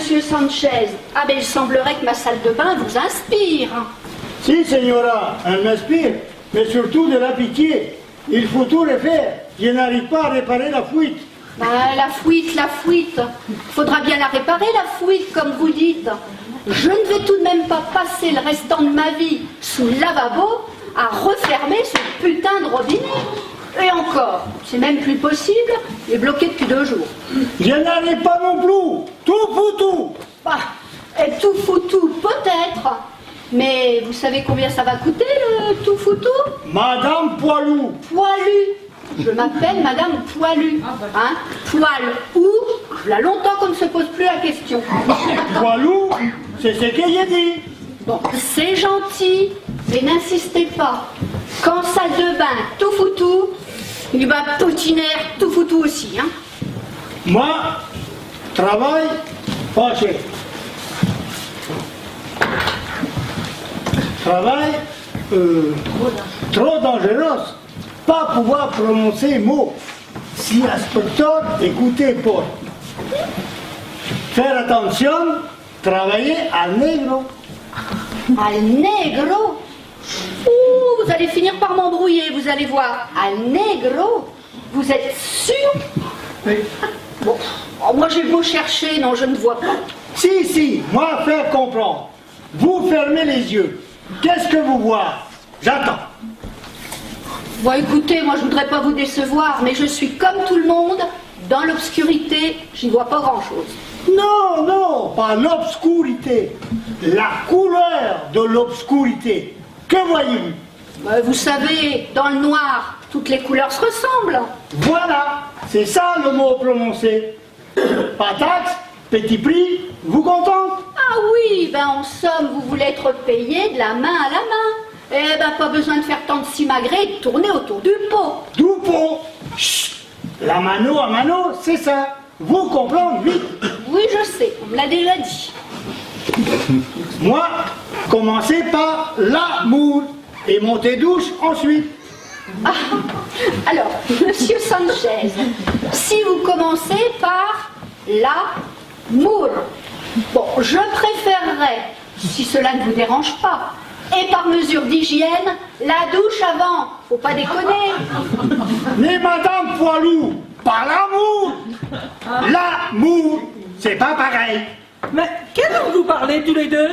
monsieur Sanchez. Ah ben il semblerait que ma salle de bain vous inspire. Si, señora, elle m'inspire, mais surtout de la pitié. Il faut tout refaire. Je n'arrive pas à réparer la fuite. Ben, la fuite. Faudra bien la réparer, la fuite, comme vous dites. Je ne vais tout de même pas passer le restant de ma vie sous le lavabo à refermer ce putain de robinet. Et encore, c'est même plus possible, il est bloqué depuis 2 jours. Je n'arrive pas non plus. Tout foutu. Bah, et tout foutu, peut-être. Mais vous savez combien ça va coûter, le tout foutu? Madame Poilou. Poilu. Je m'appelle Madame Poilu. Hein? Poil ou? Là longtemps qu'on ne se pose plus la question. Poilou, c'est ce que j'ai dit. Bon, c'est gentil, mais n'insistez pas. Quand salle de bain, tout foutu, il va poutinaire, tout foutu aussi. Hein? Moi, travail, fâché. Travail, trop dangereux. Pas pouvoir prononcer mot. Si inspecteur, écoutez pas. Faire attention, travailler à negro. Al negro? Ouh, vous allez finir par m'embrouiller, vous allez voir. Al negro? Vous êtes sûr? Oui. Bon, oh, moi j'ai beau chercher, non, je ne vois pas. Si, moi faire comprendre. Vous fermez les yeux. Qu'est-ce que vous voyez? J'attends. Bon, écoutez, moi je voudrais pas vous décevoir, mais je suis comme tout le monde, dans l'obscurité, j'y vois pas grand-chose. Non, pas l'obscurité. La couleur de l'obscurité. Que voyez-vous? Vous savez, dans le noir, toutes les couleurs se ressemblent. Voilà, c'est ça le mot prononcé. Pas taxe, petit prix, vous contente? Ah oui, ben en somme, vous voulez être payé de la main à la main. Eh ben, pas besoin de faire tant de simagrées et de tourner autour du pot. Du pot. Chut. La mano à mano, c'est ça. Vous comprenez vite. Oui, je sais, on me l'a déjà dit. Moi, commencez par l'amour et montez douce ensuite. Ah, alors, monsieur Sanchez, si vous commencez par l'amour, bon, je préférerais, si cela ne vous dérange pas, et par mesure d'hygiène, la douche avant. Faut pas déconner. Mais madame Poilou, pas l'amour. L'amour, c'est pas pareil. Mais quelle langue vous parlez tous les deux?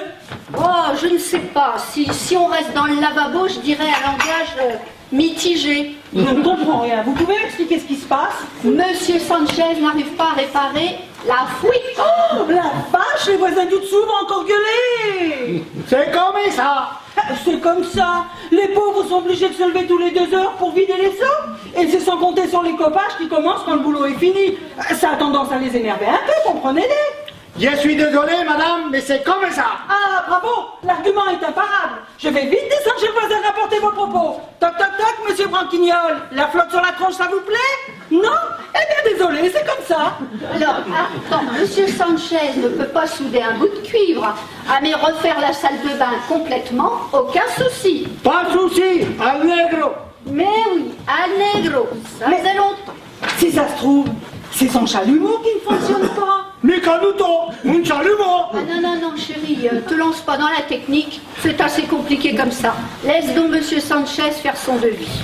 Oh, je ne sais pas. Si on reste dans le lavabo, je dirais un langage mitigé. Je ne comprends rien. Vous pouvez m'expliquer ce qui se passe? Monsieur Sanchez n'arrive pas à réparer la fuite. Oh, la vache, les voisins du dessous vont encore gueuler. C'est comme ça. C'est comme ça. Les pauvres sont obligés de se lever tous les 2 heures pour vider les seaux. Et c'est sans compter sur les copages qui commencent quand le boulot est fini. Ça a tendance à les énerver un peu, comprenez-les? Je suis désolé, madame, mais c'est comme ça. Ah, bravo. L'argument est imparable. Je vais vite descendre chez le voisin rapporter vos propos. Toc, toc, toc, monsieur Branquignol. La flotte sur la tronche, ça vous plaît? Non? Eh bien, désolé, c'est comme ça. Alors, attends, monsieur Sanchez ne peut pas souder un bout de cuivre. Ah, mais refaire la salle de bain complètement, aucun souci. Pas de souci, al negro. Mais oui, à negro, ça faisait longtemps. Si ça se trouve, c'est son chalumeau qui ne fonctionne pas. Mi canuto, un chalumeau. Ah non, chérie, te lance pas dans la technique. C'est assez compliqué comme ça. Laisse donc monsieur Sanchez faire son devis.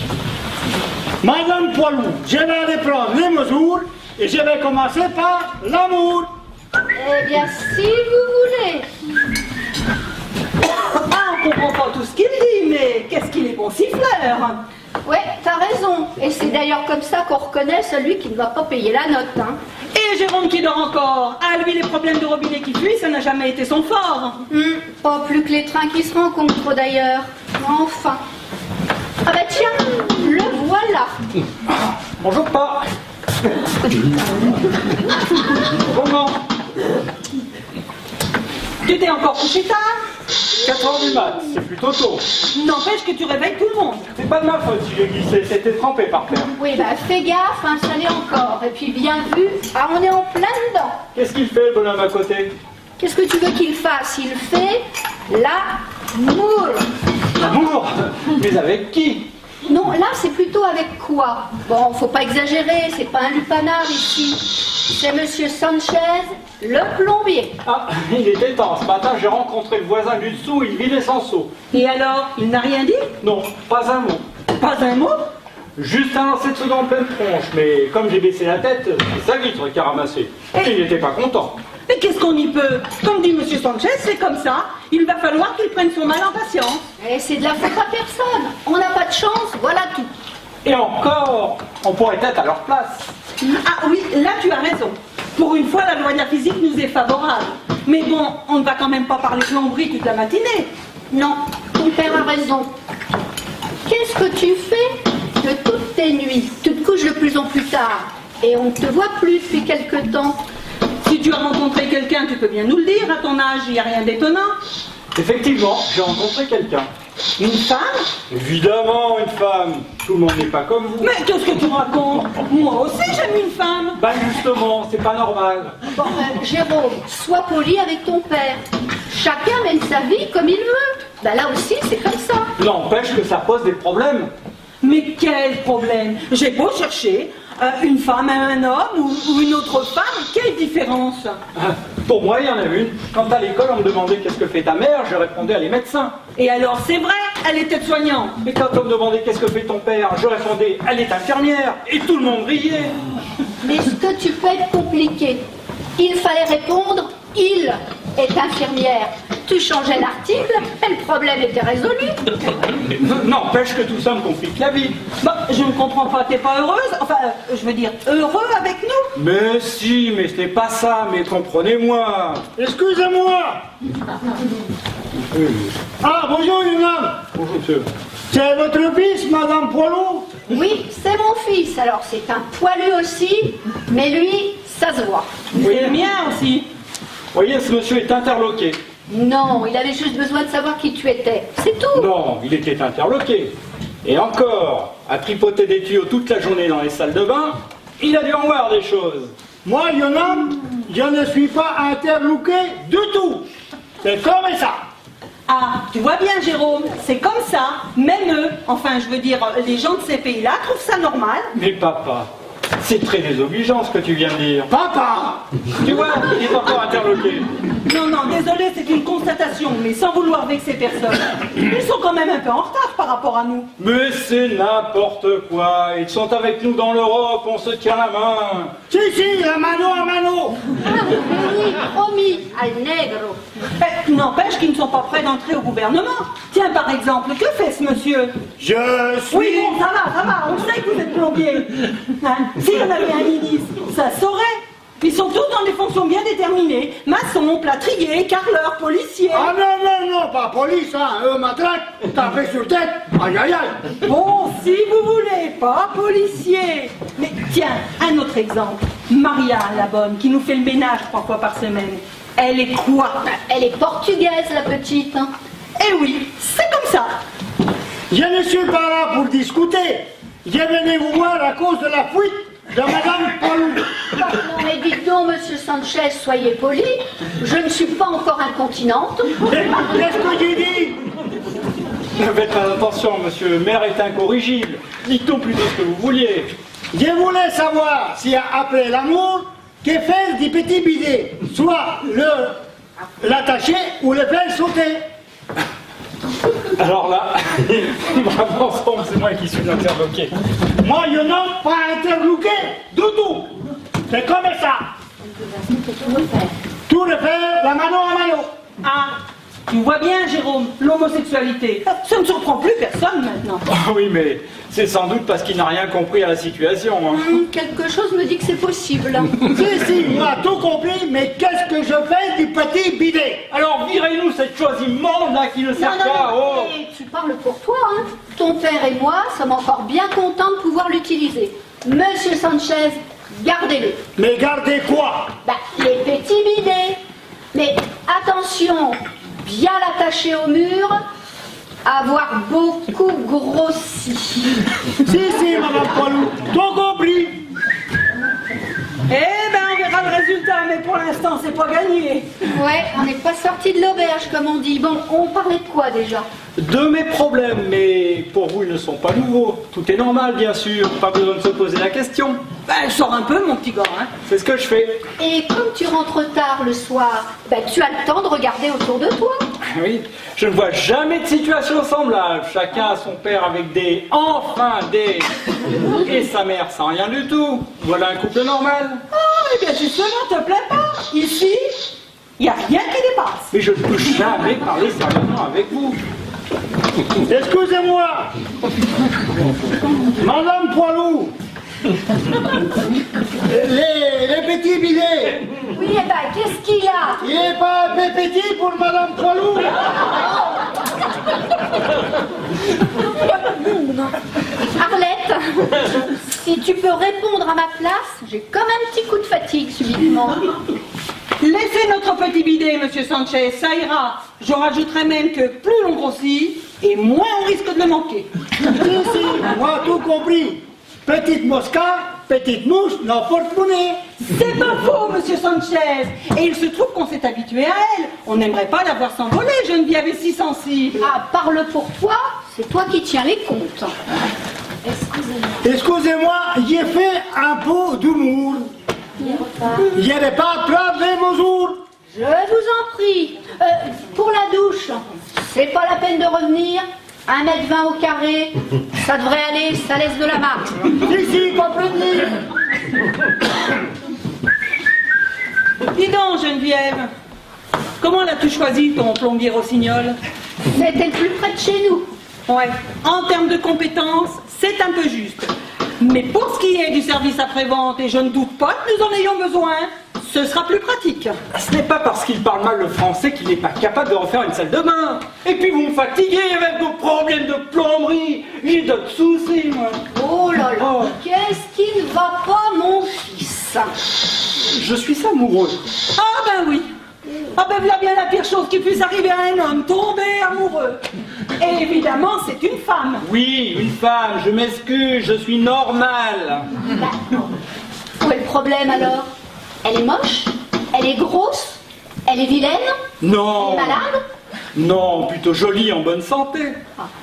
Madame Poilou, je vais reprendre les mesures et je vais commencer par l'amour. Eh bien, si vous voulez. Ah, on comprend pas tout ce qu'il dit, mais qu'est-ce qu'il est bon siffleur. Ouais, t'as raison. Et c'est d'ailleurs comme ça qu'on reconnaît celui qui ne va pas payer la note. Hein. Et Jérôme qui dort encore. Ah, lui, les problèmes de robinet qui fuient, ça n'a jamais été son fort. Pas plus que les trains qui se rencontrent d'ailleurs. Enfin. Ah bah tiens, le voilà. Bonjour, pas. Comment? Tu t'es encore couché tard? 4h du mat, c'est plutôt tôt. N'empêche que tu réveilles tout le monde. C'est pas de ma faute si j'ai glissé, c'était trempé par terre. Oui, bah fais gaffe, hein, ça l'est encore. Et puis bien vu, ah on est en plein dedans. Qu'est-ce qu'il fait, le bonhomme à côté? Qu'est-ce que tu veux qu'il fasse? Il fait l'amour. L'amour? Mais avec qui? Non, là c'est plutôt avec quoi? Bon, faut pas exagérer, c'est pas un lupanar ici. C'est Monsieur Sanchez, le plombier. Ah, il était temps. Ce matin, j'ai rencontré le voisin du dessous, il vidait son seau. Et alors, il n'a rien dit? Non, pas un mot. Pas un mot? Juste un lancer de seau dans pleine tronche, mais comme j'ai baissé la tête, c'est sa vitre qui a ramassé. Et il n'était pas content. Mais qu'est-ce qu'on y peut? Comme dit Monsieur Sanchez, c'est comme ça. Il va falloir qu'il prenne son mal en patience. Et c'est de la faute à personne. On n'a pas de chance, voilà tout. Et encore, on pourrait être à leur place. Ah oui, là tu as raison. Pour une fois, la loi de la physique nous est favorable. Mais bon, on ne va quand même pas parler plomberie toute la matinée. Non, ton père a raison. Qu'est-ce que tu fais de toutes tes nuits? Tu te couches de plus en plus tard. Et on ne te voit plus depuis quelque temps. Si tu as rencontré quelqu'un, tu peux bien nous le dire. À ton âge, il n'y a rien d'étonnant. Effectivement, j'ai rencontré quelqu'un. Une femme? Évidemment, une femme. Tout le monde n'est pas comme vous. Mais qu'est-ce que tu racontes? Moi aussi, j'aime une femme. Ben justement, c'est pas normal. Bon, Jérôme, sois poli avec ton père. Chacun mène sa vie comme il veut. Ben là aussi, c'est comme ça. N'empêche que ça pose des problèmes. Mais quel problème? J'ai beau chercher une femme à un homme ou une autre femme, quelle différence? Pour moi, il y en a une. Quand à l'école, on me demandait qu'est-ce que fait ta mère, je répondais elle est médecin. Et alors, c'est vrai, elle était soignante. Et quand on me demandait qu'est-ce que fait ton père, je répondais elle est infirmière. Et tout le monde riait. Mais ce que tu peux être compliqué. Il fallait répondre, il est infirmière. Tu changeais l'article et le problème était résolu. N'empêche que tout ça me complique la vie. Bah, je ne comprends pas, t'es pas heureuse? Enfin, je veux dire, heureux avec nous? Mais si, mais ce n'est pas ça, mais comprenez-moi. Excusez-moi. Ah, bonjour, une dame. Bonjour, monsieur. C'est votre fils, Madame Poilot? Oui, c'est mon fils. Alors, c'est un poilu aussi, mais lui, ça se voit. C'est le mien aussi. Voyez, ce monsieur est interloqué. Non, il avait juste besoin de savoir qui tu étais. C'est tout. Non, il était interloqué. Et encore, à tripoter des tuyaux toute la journée dans les salles de bain, il a dû en voir des choses. Moi, je ne suis pas interloqué du tout. C'est comme ça. Ah, tu vois bien, Jérôme, c'est comme ça. Même eux, enfin, je veux dire, les gens de ces pays-là trouvent ça normal. Mais papa, c'est très désobligeant ce que tu viens de dire. Papa. Tu vois, il est encore interloqué. Non, non, désolé, c'est une constatation, mais sans vouloir vexer personne. Ils sont quand même un peu en retard par rapport à nous. Mais c'est n'importe quoi. Ils sont avec nous dans l'Europe, on se tient la main. Si, la mano a mano. Oui, promis, al negro. N'empêche qu'ils ne sont pas prêts d'entrer au gouvernement. Tiens, par exemple, que fait ce monsieur? Je suis... Oui, bon, ça va, on sait que vous êtes plombier. Hein, si on avait un ministre, ça saurait. Ils sont tous dans des fonctions bien déterminées. Maçons, plâtriers, carreleurs, policiers. Ah non, pas police, hein. Eux matraquent, tapé sur tête. Aïe, aïe, aïe. Bon, si vous voulez, pas policier. Mais tiens, un autre exemple. Maria, la bonne, qui nous fait le ménage 3 fois par semaine. Elle est quoi? Elle est portugaise, la petite. Hein. Eh oui, c'est comme ça. Je ne suis pas là pour discuter. Je venais vous voir à cause de la fuite de Madame Poilot. Non, mais dites donc, monsieur Sanchez, soyez poli. Je ne suis pas encore incontinente. Qu'est-ce que j'ai dit? Faites pas attention, monsieur, le maire est incorrigible. Dites-nous plutôt ce que vous vouliez. Je voulais savoir si après l'amour, que faire du petit bidet? Soit l'attacher ou le faire sauter. Alors là, vraiment, c'est moi qui suis interloqué. Moi, je n'ai pas interloqué du tout. C'est comme ça. Tout refaire, la mano à mano. Ah, tu vois bien, Jérôme, l'homosexualité. Ça ne surprend plus personne maintenant. Oh oui, mais c'est sans doute parce qu'il n'a rien compris à la situation. Hein. Quelque chose me dit que c'est possible. Si, on a tout compris, mais qu'est-ce que je fais du petit bidet? Alors virez-nous cette chose immonde là qui ne sert qu'à... Oh. Mais tu parles pour toi, hein. Ton père et moi sommes encore bien contents de pouvoir l'utiliser. Monsieur Sanchez, gardez-le. Mais gardez quoi? Bah, les petits bidets. Mais attention, bien l'attacher au mur, avoir beaucoup grossi. Si, Madame Poilot, tout compris. Eh ben, on verra le résultat, mais pour l'instant, c'est pas gagné. Ouais, on n'est pas sorti de l'auberge, comme on dit. Bon, on parlait de quoi déjà? De mes problèmes, mais pour vous, ils ne sont pas nouveaux. Tout est normal, bien sûr, pas besoin de se poser la question. Ben, sors un peu, mon petit gars, hein. C'est ce que je fais. Et comme tu rentres tard le soir, tu as le temps de regarder autour de toi. Oui, je ne vois jamais de situation semblable. Chacun a son père avec des... Enfin des... Et sa mère sans rien du tout. Voilà un couple normal. Oh, eh bien justement, te plains pas. Ici, il n'y a rien qui dépasse. Mais je ne peux jamais parler sérieusement avec vous. Excusez-moi, Madame Poilou, les petits bidets, Oui, eh ben, qu'est-ce qu'il y a? il n'est pas un peu petit pour Madame Poilou? Arlette, si tu peux répondre à ma place, j'ai comme un petit coup de fatigue subitement. Laissez notre petit bidet, monsieur Sanchez, ça ira. Je rajouterai même que plus l'on grossit, et moins on risque de le manquer. Si, moi tout compris. Petite mosca, petite mouche, non porte-monnaie. C'est pas faux, monsieur Sanchez. Et il se trouve qu'on s'est habitué à elle. On n'aimerait pas la voir s'envoler, Geneviève est si sensible. Ah, parle pour toi, c'est toi qui tiens les comptes. Excusez-moi, j'ai fait un peu d'humour. Il n'y avait pas plein de bonjour. Je vous en prie. Pour la douche, c'est pas la peine de revenir. 1,20 m au carré, ça devrait aller, ça laisse de la marge. Ici, comprenez. Dis donc, Geneviève, comment l'as-tu choisi ton plombier rossignol? C'était le plus près de chez nous. Ouais, en termes de compétences, c'est un peu juste. Mais pour ce qui est du service après-vente, et je ne doute pas que nous en ayons besoin, ce sera plus pratique. Ce n'est pas parce qu'il parle mal le français qu'il n'est pas capable de refaire une salle de bain. Et puis vous me fatiguez avec vos problèmes de plomberie. J'ai d'autres soucis, moi. Oh là là, qu'est-ce qui ne va pas, mon fils? Je suis amoureux. Ah ben oui. Ah ben voilà bien la pire chose qui puisse arriver à un homme, tomber amoureux. Et évidemment, c'est une femme. Oui, une femme, je m'excuse, je suis normal. Où est le problème alors? Elle est moche? Elle est grosse? Elle est vilaine? Non. Elle est malade? Non, plutôt jolie, en bonne santé.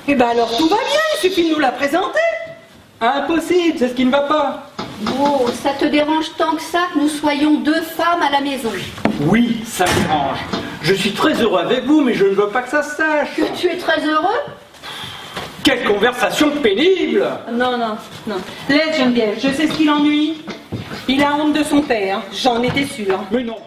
Eh ben alors tout va bien, il suffit de nous la présenter. Impossible, c'est ce qui ne va pas. Oh, ça te dérange tant que ça que nous soyons deux femmes à la maison? Oui, ça me dérange. Je suis très heureux avec vous, mais je ne veux pas que ça se sache. Que tu es très heureux? Quelle conversation pénible! Non, non, non. Laisse Geneviève, je sais ce qui l'ennuie. Il a honte de son père, j'en étais sûre. Mais non.